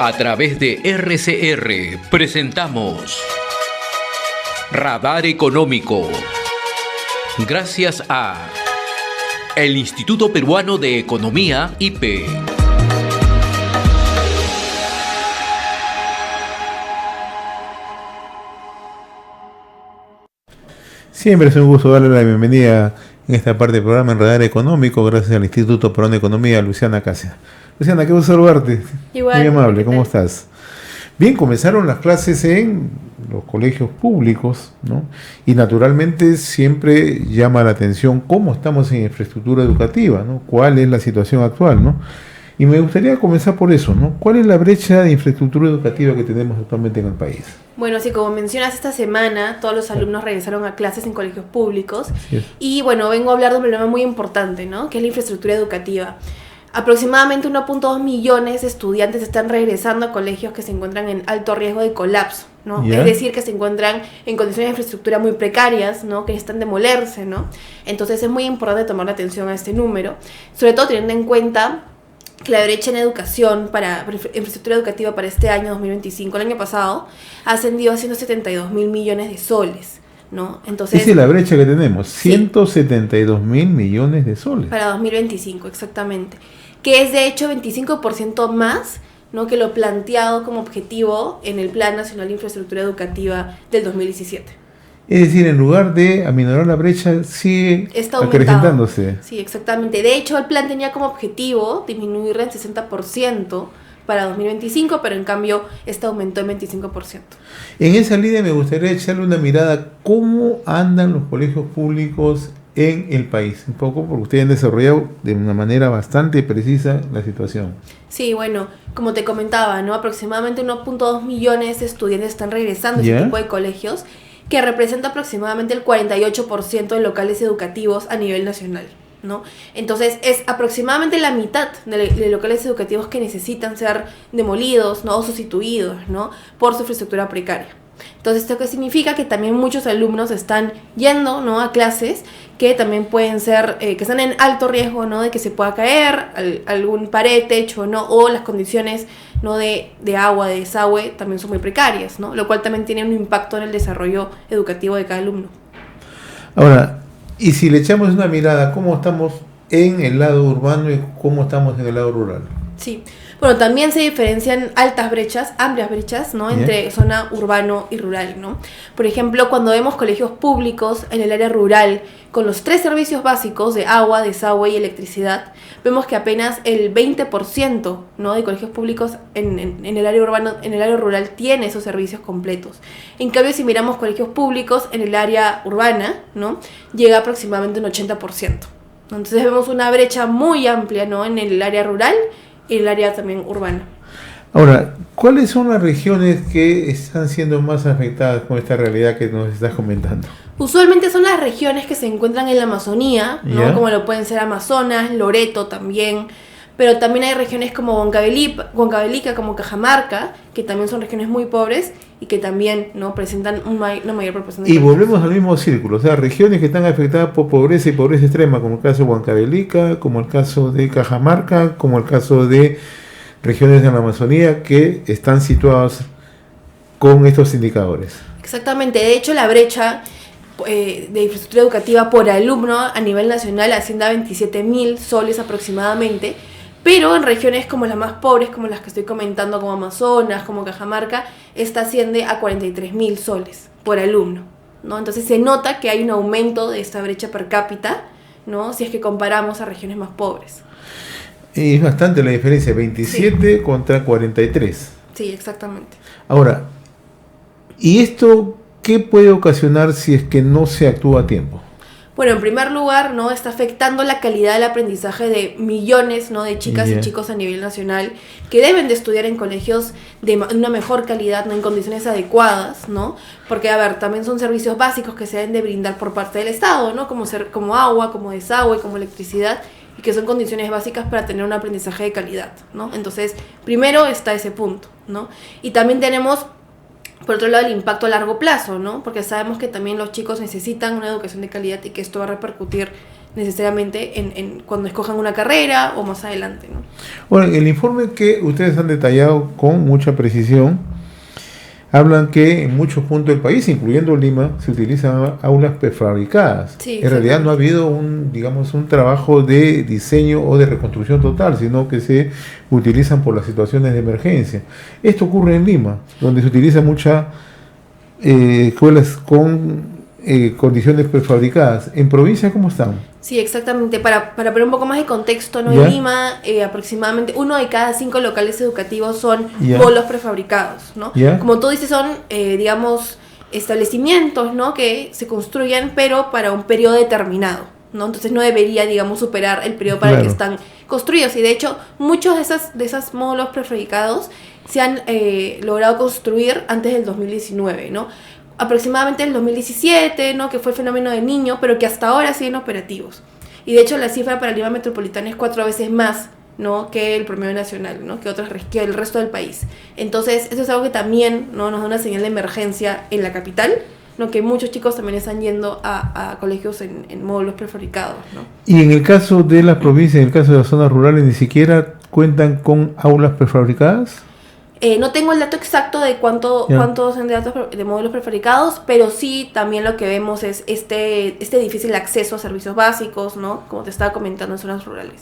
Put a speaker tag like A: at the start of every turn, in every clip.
A: A través de RCR presentamos Radar Económico. Gracias a el Instituto Peruano de Economía, IPE.
B: Siempre es un gusto darle la bienvenida en esta parte del programa en Radar Económico, gracias al Instituto Peruano de Economía, Luciana Casia. Luciana, qué gusto saludarte.
C: Igual.
B: Muy amable, ¿cómo estás? Bien, comenzaron las clases en los colegios públicos, ¿no? Y naturalmente siempre llama la atención cómo estamos en infraestructura educativa, ¿no? ¿Cuál es la situación actual, ¿no? Y me gustaría comenzar por eso, ¿no? ¿Cuál es la brecha de infraestructura educativa que tenemos actualmente en el país?
C: Bueno, sí, como mencionas, esta semana todos los alumnos regresaron a clases en colegios públicos. Y bueno, vengo a hablar de un problema muy importante, ¿no? Que es la infraestructura educativa. Aproximadamente 1.2 millones de estudiantes están regresando a colegios que se encuentran en alto riesgo de colapso, ¿no? Es decir, que se encuentran en condiciones de infraestructura muy precarias, ¿no? Que están demolerse, ¿no? Entonces es muy importante tomar la atención a este número, sobre todo teniendo en cuenta que la brecha en educación para infraestructura educativa para este año 2025, el año pasado, ha ascendido a 172.000 millones de soles, ¿no? Entonces,
B: esa es la brecha que tenemos, 172.000 millones de soles.
C: Para 2025, exactamente. Que es de hecho 25% más, ¿no? Que lo planteado como objetivo en el Plan Nacional de Infraestructura Educativa del 2017.
B: Es decir, en lugar de aminorar la brecha, sigue acrecentándose.
C: Sí, exactamente. De hecho, el plan tenía como objetivo disminuirla en 60% para 2025, pero en cambio este aumentó en 25%.
B: En esa línea me gustaría echarle una mirada a cómo andan los colegios públicos en el país. Un poco porque ustedes han desarrollado de una manera bastante precisa la situación.
C: Sí, bueno, como te comentaba, ¿no? Aproximadamente 1.2 millones de estudiantes están regresando a ese tipo de colegios, que representa aproximadamente el 48% de locales educativos a nivel nacional, ¿no? Entonces es aproximadamente la mitad de locales educativos que necesitan ser demolidos, ¿no? O sustituidos, ¿no? Por su infraestructura precaria. Entonces, ¿esto qué significa? Que también muchos alumnos están yendo, ¿no? A clases que también pueden ser, que están en alto riesgo, ¿no? De que se pueda caer algún pared, techo, ¿no? O las condiciones, ¿no? de agua, de desagüe, también son muy precarias, ¿no? Lo cual también tiene un impacto en el desarrollo educativo de cada alumno.
B: Ahora, y si le echamos una mirada, ¿cómo estamos en el lado urbano y cómo estamos en el lado rural?
C: Sí. Bueno, también se diferencian altas brechas, amplias brechas, ¿no? Entre zona urbano y rural, ¿no? Por ejemplo, cuando vemos colegios públicos en el área rural con los 3 servicios básicos de agua, desagüe y electricidad, vemos que apenas el 20%, ¿no? De colegios públicos en el área urbano, en el área rural tiene esos servicios completos. En cambio, si miramos colegios públicos en el área urbana, ¿no? Llega aproximadamente un 80%. Entonces vemos una brecha muy amplia, ¿no? En el área rural y el área también urbana.
B: Ahora, ¿cuáles son las regiones que están siendo más afectadas con esta realidad que nos estás comentando?
C: Usualmente son las regiones que se encuentran en la Amazonía, ¿no? Como lo pueden ser Amazonas, Loreto también, pero también hay regiones como Huancavelica, como Cajamarca, que también son regiones muy pobres y que también, ¿no? Presentan una mayor proporción de...
B: Y volvemos al mismo círculo, o sea, regiones que están afectadas por pobreza y pobreza extrema, como el caso de Huancavelica, como el caso de Cajamarca, como el caso de regiones de la Amazonía que están situadas con estos indicadores.
C: Exactamente, de hecho la brecha de infraestructura educativa por alumno a nivel nacional asciende a 27.000 soles aproximadamente, pero en regiones como las más pobres, como las que estoy comentando, como Amazonas, como Cajamarca, esta asciende a 43.000 soles por alumno, ¿no? Entonces se nota que hay un aumento de esta brecha per cápita, ¿no? Si es que comparamos a regiones más pobres.
B: Y es bastante la diferencia, 27 contra 43.
C: Sí, exactamente.
B: Ahora, ¿y esto qué puede ocasionar si es que no se actúa a tiempo?
C: Bueno, en primer lugar, ¿no? Está afectando la calidad del aprendizaje de millones, ¿no? De chicas y chicos a nivel nacional que deben de estudiar en colegios de una mejor calidad, ¿no? En condiciones adecuadas, ¿no? Porque, a ver, también son servicios básicos que se deben de brindar por parte del Estado, ¿no? Como agua, como desagüe, como electricidad, y que son condiciones básicas para tener un aprendizaje de calidad, ¿no? Entonces, primero está ese punto, ¿no? Y también tenemos, por otro lado, el impacto a largo plazo, ¿no? Porque sabemos que también los chicos necesitan una educación de calidad y que esto va a repercutir necesariamente en cuando escojan una carrera o más adelante, ¿no?
B: Bueno, el informe que ustedes han detallado con mucha precisión, hablan que en muchos puntos del país, incluyendo Lima, se utilizan aulas prefabricadas.
C: Sí,
B: en realidad no ha habido un trabajo de diseño o de reconstrucción total, sino que se utilizan por las situaciones de emergencia. Esto ocurre en Lima, donde se utiliza muchas escuelas con condiciones prefabricadas. ¿En provincia cómo están?
C: Sí, exactamente. Para poner un poco más de contexto, ¿no?
B: ¿Ya?
C: En Lima, aproximadamente 1 de cada 5 locales educativos son
B: ¿Ya?
C: bolos prefabricados, ¿no?
B: ¿Ya?
C: Como tú dices, son, digamos, establecimientos, ¿no? Que se construyen, pero para un periodo determinado, ¿no? Entonces no debería, digamos, superar el periodo para el que están construidos. Y de hecho, muchos de esas módulos prefabricados se han logrado construir antes del 2019, ¿no? Aproximadamente el 2017, ¿no? Que fue el fenómeno del Niño, pero que hasta ahora siguen operativos. Y de hecho la cifra para Lima Metropolitana es 4 veces más, ¿no? Que el promedio nacional, ¿no? Que el resto del país. Entonces eso es algo que también, ¿no? Nos da una señal de emergencia en la capital, ¿no? Que muchos chicos también están yendo a colegios en módulos prefabricados, ¿no?
B: Y en el caso de las provincias, en el caso de las zonas rurales, ni siquiera cuentan con aulas prefabricadas.
C: No tengo el dato exacto de cuántos son de módulos prefabricados, pero sí también lo que vemos es este difícil acceso a servicios básicos, ¿no? Como te estaba comentando, en zonas rurales.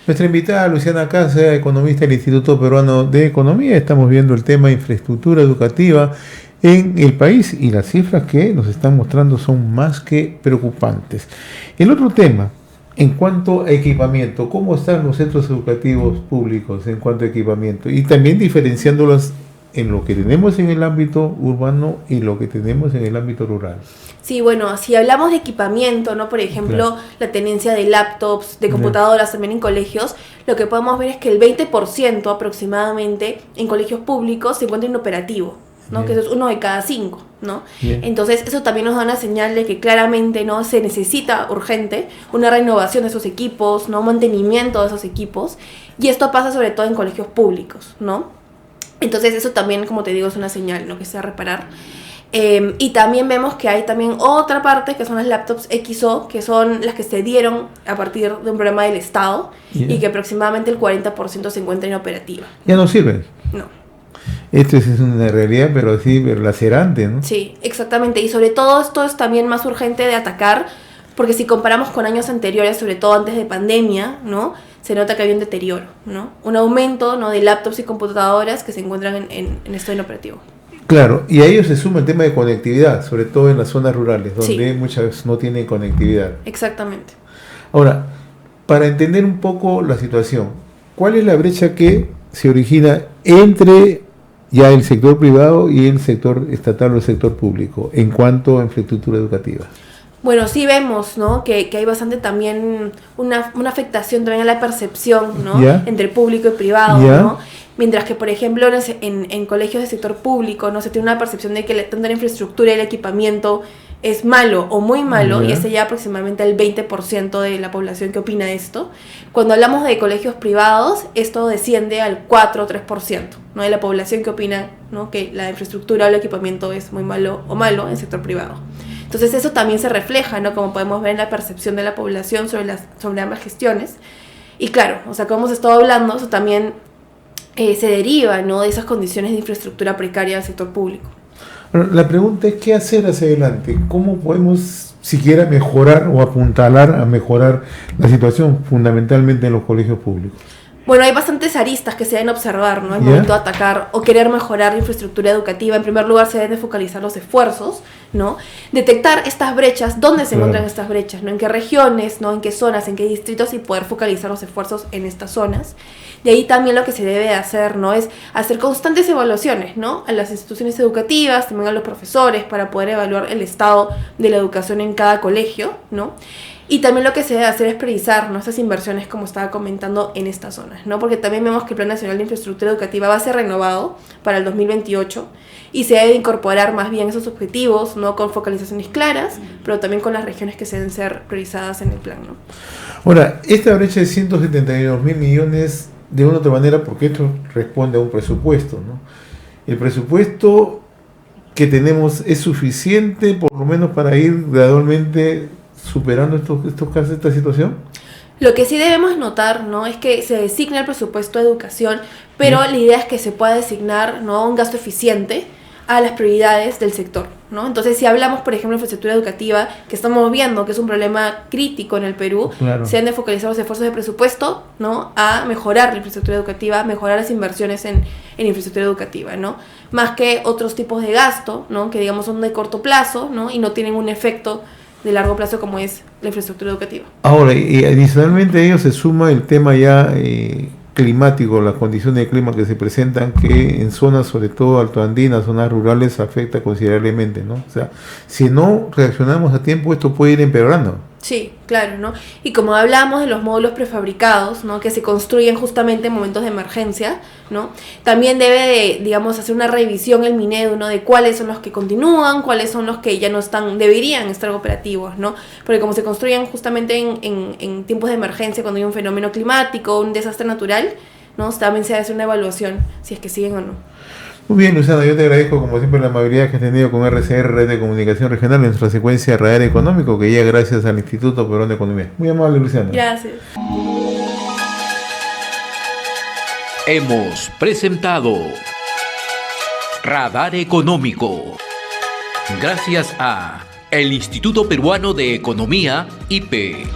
B: Nuestra invitada Luciana Casa, economista del Instituto Peruano de Economía, estamos viendo el tema de infraestructura educativa en el país y las cifras que nos están mostrando son más que preocupantes. El otro tema, en cuanto a equipamiento, ¿cómo están los centros educativos públicos en cuanto a equipamiento? Y también diferenciándolas en lo que tenemos en el ámbito urbano y lo que tenemos en el ámbito rural.
C: Sí, bueno, si hablamos de equipamiento, ¿no? Por ejemplo, la tenencia de laptops, de computadoras también en colegios, lo que podemos ver es que el 20% aproximadamente en colegios públicos se encuentra inoperativo, ¿no? Que eso es 1 de cada 5, ¿no? Entonces eso también nos da una señal de que claramente, ¿no? Se necesita urgente una renovación de esos equipos, ¿no? Mantenimiento de esos equipos, y esto pasa sobre todo en colegios públicos, ¿no? Entonces eso también, como te digo, es una señal, ¿no? Que se va a reparar. Y también vemos que hay también otra parte que son las laptops XO, que son las que se dieron a partir de un programa del Estado y que aproximadamente el 40% se encuentra inoperativa.
B: ¿Ya no sirven?
C: No.
B: Esto es una realidad, pero sí, lacerante, ¿no?
C: Sí, exactamente. Y sobre todo esto es también más urgente de atacar, porque si comparamos con años anteriores, sobre todo antes de pandemia, ¿no? Se nota que había un deterioro, ¿no? Un aumento, ¿no? De laptops y computadoras que se encuentran en estado inoperativo.
B: Claro, y a ello se suma el tema de conectividad, sobre todo en las zonas rurales, donde muchas veces no tienen conectividad.
C: Exactamente.
B: Ahora, para entender un poco la situación, ¿cuál es la brecha que se origina entre ya el sector privado y el sector estatal o el sector público en cuanto a infraestructura educativa?
C: Bueno, sí vemos, ¿no? Que hay bastante también una afectación también a la percepción, ¿no? Entre público y privado, ¿no? Mientras que, por ejemplo, en colegios de sector público, ¿no? Se tiene una percepción de que tanto la infraestructura y el equipamiento es malo o muy malo, y ese ya aproximadamente el 20% de la población que opina esto. Cuando hablamos de colegios privados, esto desciende al 4 o 3%, ¿no? De la población que opina, ¿no? Que la infraestructura o el equipamiento es muy malo o malo en el sector privado. Entonces eso también se refleja, ¿no? Como podemos ver en la percepción de la población sobre ambas gestiones. Y claro, o sea, como hemos estado hablando, eso también se deriva, ¿no? De esas condiciones de infraestructura precaria del sector público.
B: Bueno, la pregunta es ¿qué hacer hacia adelante? ¿Cómo podemos siquiera mejorar o apuntalar a mejorar la situación fundamentalmente en los colegios públicos?
C: Bueno, hay bastantes aristas que se deben observar, ¿no? Al momento de atacar o querer mejorar la infraestructura educativa. En primer lugar, se deben focalizar los esfuerzos, ¿no? Detectar estas brechas, dónde se encuentran estas brechas, ¿no? En qué regiones, ¿no? En qué zonas, en qué distritos, y poder focalizar los esfuerzos en estas zonas. De ahí también lo que se debe hacer, ¿no? Es hacer constantes evaluaciones, ¿no? A las instituciones educativas, también a los profesores, para poder evaluar el estado de la educación en cada colegio, ¿no? Y también lo que se debe hacer es priorizar, ¿no? Estas inversiones, como estaba comentando, en estas zonas, ¿no? Porque también vemos que el Plan Nacional de Infraestructura Educativa va a ser renovado para el 2028 y se debe incorporar más bien esos objetivos, ¿no? Con focalizaciones claras, pero también con las regiones que se deben ser priorizadas en el plan, ¿no?
B: Ahora, esta brecha de 172.000 millones, de una u otra manera, porque esto responde a un presupuesto, ¿no? El presupuesto que tenemos es suficiente, por lo menos, para ir gradualmente superando estos casos, esta situación.
C: Lo que sí debemos notar, ¿no?, es que se designa el presupuesto de educación, pero la idea es que se pueda designar, ¿no?, un gasto eficiente a las prioridades del sector, ¿no? Entonces, si hablamos, por ejemplo, de infraestructura educativa, que estamos viendo que es un problema crítico en el Perú, se han de focalizar los esfuerzos de presupuesto, ¿no?, a mejorar la infraestructura educativa, mejorar las inversiones en infraestructura educativa, ¿no? Más que otros tipos de gasto, ¿no?, que digamos son de corto plazo, ¿no?, y no tienen un efecto de largo plazo como es la infraestructura educativa.
B: Ahora, y adicionalmente a ello se suma el tema ya climático, las condiciones de clima que se presentan, que en zonas, sobre todo altoandinas, zonas rurales, afecta considerablemente, ¿no? O sea, si no reaccionamos a tiempo, esto puede ir empeorando.
C: Sí, claro, ¿no? Y como hablamos de los módulos prefabricados, ¿no?, que se construyen justamente en momentos de emergencia, ¿no?, también debe de, digamos, hacer una revisión el Minedu, ¿no?, de cuáles son los que continúan, cuáles son los que ya no están, deberían estar operativos, ¿no? Porque como se construyen justamente en tiempos de emergencia, cuando hay un fenómeno climático, un desastre natural, ¿no?, también se hace una evaluación si es que siguen o no.
B: Muy bien, Luciana, yo te agradezco como siempre la amabilidad que has tenido con RCR, Red de Comunicación Regional, en nuestra secuencia Radar Económico, que llega gracias al Instituto Peruano de Economía. Muy amable, Luciana.
C: Gracias.
A: Hemos presentado Radar Económico. Gracias a el Instituto Peruano de Economía, IPE.